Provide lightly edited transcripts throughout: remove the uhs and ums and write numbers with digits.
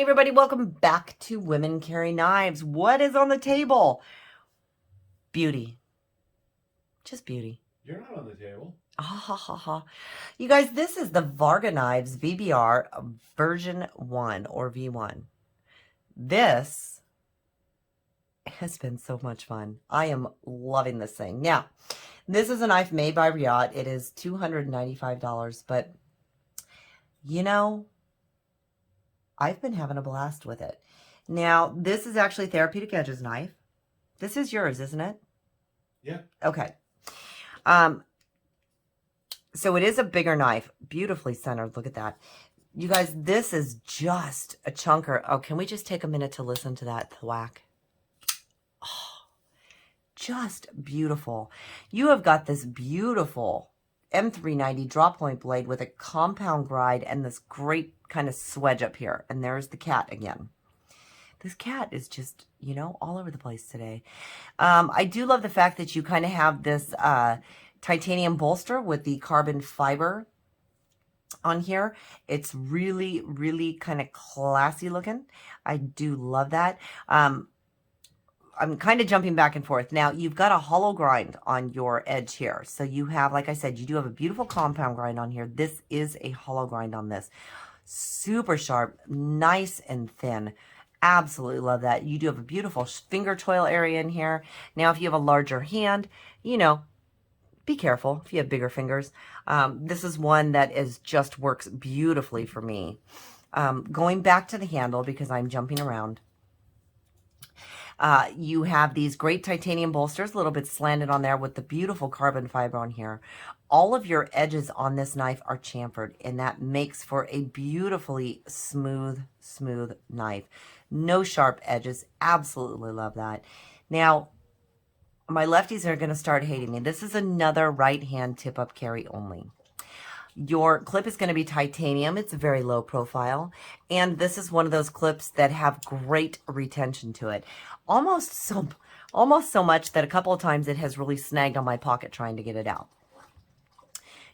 everybody, welcome back to Women Carry Knives. What is on the table? Beauty. Just beauty. You're not on the table. Ah, ha, ha, ha. You guys, this is the Varga Knives VBR version 1 or V1. This has been so much fun. I am loving this thing. Now, this is a knife made by Riot. It is $295, but you know, I've been having a blast with it. Now, this is actually Therapeutic Edges knife. This is yours, isn't it? Yeah. Okay. So it is a bigger knife. Beautifully centered. Look at that. You guys, this is just a chunker. Oh, can we just take a minute to listen to that thwack? Oh, just beautiful. You have got this beautiful M390 drop point blade with a compound gride and this great kind of swedge up here. And there's the cat again. This cat is just, you know, all over the place today. I do love the fact that you kind of have this titanium bolster with the carbon fiber on here. It's really, really kind of classy looking. I do love that. I'm kind of jumping back and forth. Now, you've got a hollow grind on your edge here. So you have, like I said, you do have a beautiful compound grind on here. This is a hollow grind on this. Super sharp, nice and thin. Absolutely love that. You do have a beautiful finger toil area in here. Now, if you have a larger hand, you know, be careful if you have bigger fingers. This is one that just works beautifully for me. Going back to the handle, because I'm jumping around. You have these great titanium bolsters, a little bit slanted on there with the beautiful carbon fiber on here. All of your edges on this knife are chamfered, and that makes for a beautifully smooth knife. No sharp edges. Absolutely love that. Now, my lefties are going to start hating me. This is another right-hand tip-up carry only. Your clip is going to be titanium. It's a very low profile. And this is one of those clips that have great retention to it. Almost so much that a couple of times it has really snagged on my pocket trying to get it out.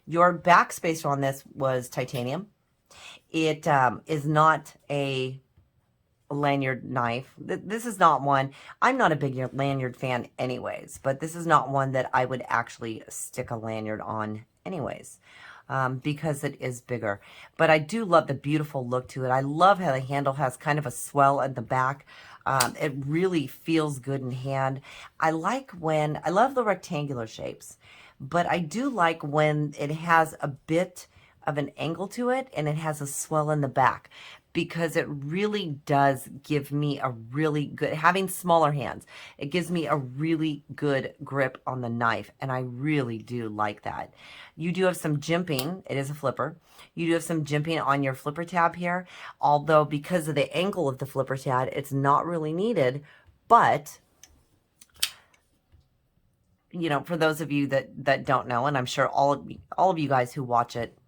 Your back spacer on this was titanium. It is not a lanyard knife. This is not one. I'm not a big lanyard fan anyways, but this is not one that I would actually stick a lanyard on anyways. Because it is bigger. But I do love the beautiful look to it. I love how the handle has kind of a swell at the back. It really feels good in hand. I love the rectangular shapes, but I do like when it has a bit of an angle to it and it has a swell in the back, because it really does give me a really good, having smaller hands, it gives me a really good grip on the knife, and I really do like that. You do have some jimping. It is a flipper. You do have some jimping on your flipper tab here, although because of the angle of the flipper tab, it's not really needed, but you know, for those of you that don't know, and I'm sure all of you guys who watch it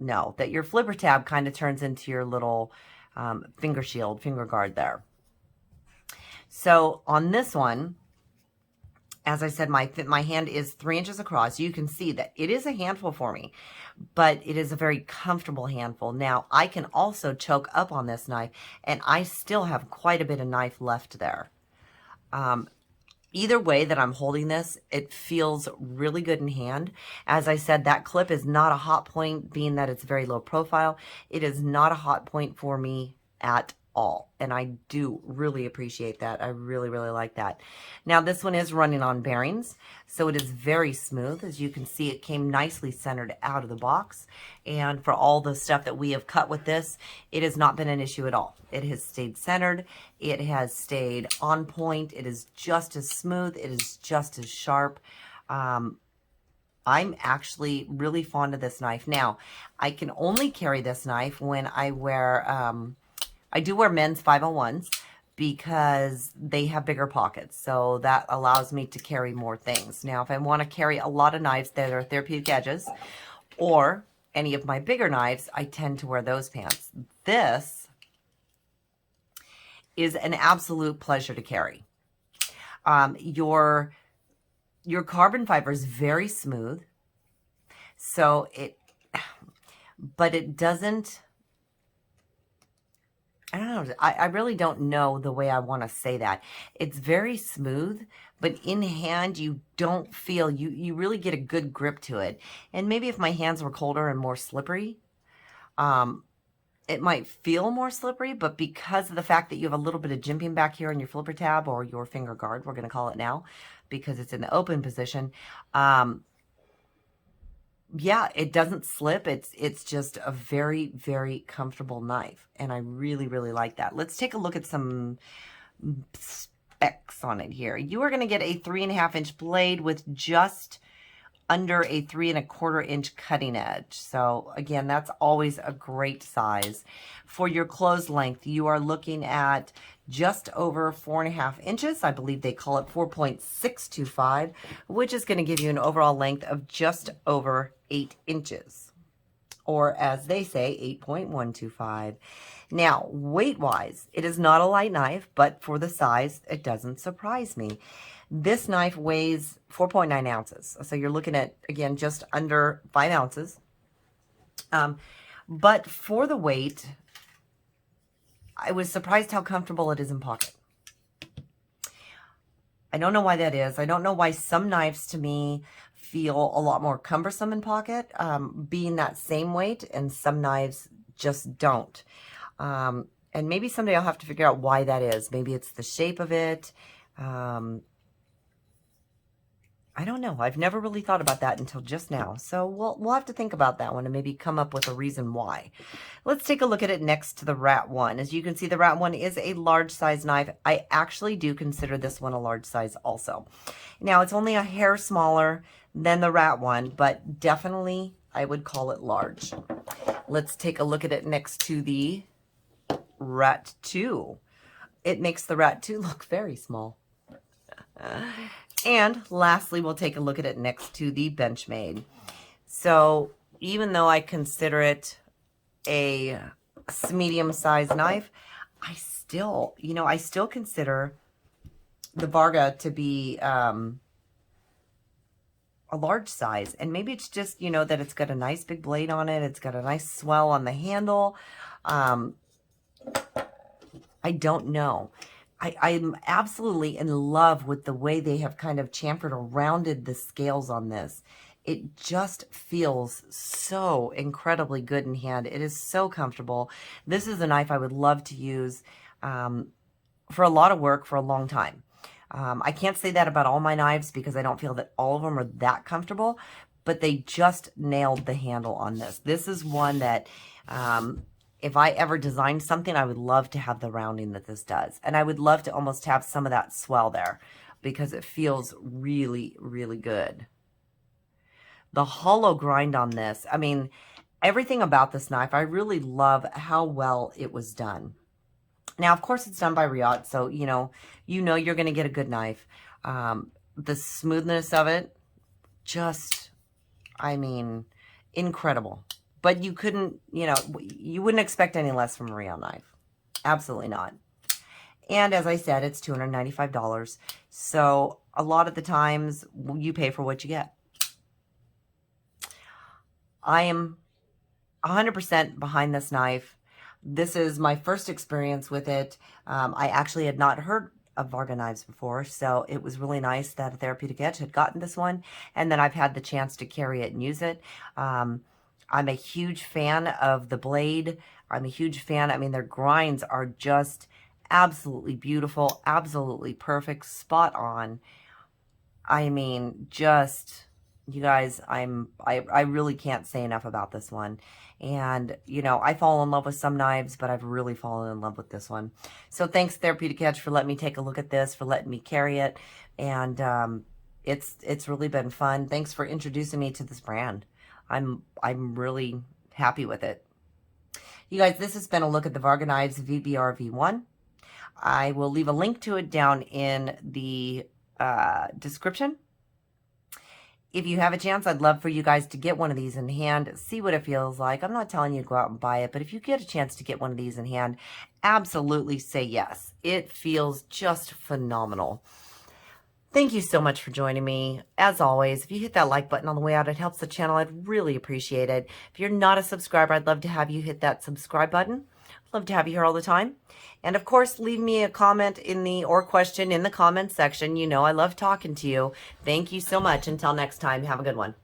know, that your flipper tab kind of turns into your little finger guard there. So on this one, as I said, my hand is 3 inches across. You can see that it is a handful for me, but it is a very comfortable handful. Now, I can also choke up on this knife, and I still have quite a bit of knife left there. Either way that I'm holding this, it feels really good in hand. As I said, that clip is not a hot point, being that it's very low profile. It is not a hot point for me at all. And I do really appreciate that. I really, really like that. Now, this one is running on bearings, so it is very smooth. As you can see, it came nicely centered out of the box. And for all the stuff that we have cut with this, it has not been an issue at all. It has stayed centered. It has stayed on point. It is just as smooth. It is just as sharp. I'm actually really fond of this knife. Now, I can only carry this knife when I wear, I do wear men's 501s because they have bigger pockets. So that allows me to carry more things. Now, if I want to carry a lot of knives that are therapeutic edges or any of my bigger knives, I tend to wear those pants. This is an absolute pleasure to carry. Your carbon fiber is very smooth. So but it doesn't, I don't know. I really don't know the way I want to say that. It's very smooth, but in hand, you don't feel, you really get a good grip to it. And maybe if my hands were colder and more slippery, it might feel more slippery, but because of the fact that you have a little bit of jimping back here in your flipper tab or your finger guard, we're going to call it now, because it's in the open position, yeah, it doesn't slip. It's just a very, very comfortable knife. And I really, really like that. Let's take a look at some specs on it here. You are going to get a 3.5-inch blade with just under a 3.25-inch cutting edge. So again, that's always a great size. For your close length, you are looking at just over 4.5 inches. I believe they call it 4.625, which is going to give you an overall length of just over 8 inches. Or as they say, 8.125. Now, weight-wise, it is not a light knife, but for the size, it doesn't surprise me. This knife weighs 4.9 ounces. So you're looking at, again, just under 5 ounces. But for the weight, I was surprised how comfortable it is in pocket. I don't know why that is. I don't know why some knives to me feel a lot more cumbersome in pocket, being that same weight, and some knives just don't. And maybe someday I'll have to figure out why that is. Maybe it's the shape of it. I don't know. I've never really thought about that until just now. So we'll have to think about that one and maybe come up with a reason why. Let's take a look at it next to the Rat 1. As you can see, the Rat 1 is a large size knife. I actually do consider this one a large size also. Now, it's only a hair smaller than the Rat 1, but definitely I would call it large. Let's take a look at it next to the Rat 2. It makes the Rat 2 look very small. And lastly, we'll take a look at it next to the Benchmade. So even though I consider it a medium-sized knife, I still consider the Varga to be a large size. And maybe it's just, that it's got a nice big blade on it. It's got a nice swell on the handle. I don't know. I'm absolutely in love with the way they have kind of chamfered or rounded the scales on this. It just feels so incredibly good in hand. It is so comfortable. This is a knife I would love to use for a lot of work for a long time. I can't say that about all my knives because I don't feel that all of them are that comfortable, but they just nailed the handle on this. This is one that if I ever designed something, I would love to have the rounding that this does. And I would love to almost have some of that swell there because it feels really, really good. The hollow grind on this, I mean, everything about this knife, I really love how well it was done. Now, of course, it's done by Riot, so, you know you're going to get a good knife. The smoothness of it, just, I mean, incredible. But you couldn't, you wouldn't expect any less from a Riot knife. Absolutely not. And as I said, it's $295. So a lot of the times you pay for what you get. I am 100% behind this knife. This is my first experience with it. I actually had not heard of Varga Knives before, so it was really nice that Therapeutic Edge had gotten this one, and then I've had the chance to carry it and use it. I'm a huge fan of the blade. I'm a huge fan. I mean, their grinds are just absolutely beautiful, absolutely perfect, spot on. I mean, just, you guys, I really can't say enough about this one. And, I fall in love with some knives, but I've really fallen in love with this one. So thanks, Therapeutic Edge, for letting me take a look at this, for letting me carry it. And it's really been fun. Thanks for introducing me to this brand. I'm really happy with it. You guys, this has been a look at the Varga Knives VBR V1. I will leave a link to it down in the description. If you have a chance, I'd love for you guys to get one of these in hand, see what it feels like. I'm not telling you to go out and buy it, but if you get a chance to get one of these in hand, absolutely say yes. It feels just phenomenal. Thank you so much for joining me. As always, if you hit that like button on the way out, it helps the channel. I'd really appreciate it. If you're not a subscriber, I'd love to have you hit that subscribe button. Love to have you here all the time. And of course, leave me a comment or question in the comments section. You know I love talking to you. Thank you so much. Until next time, have a good one.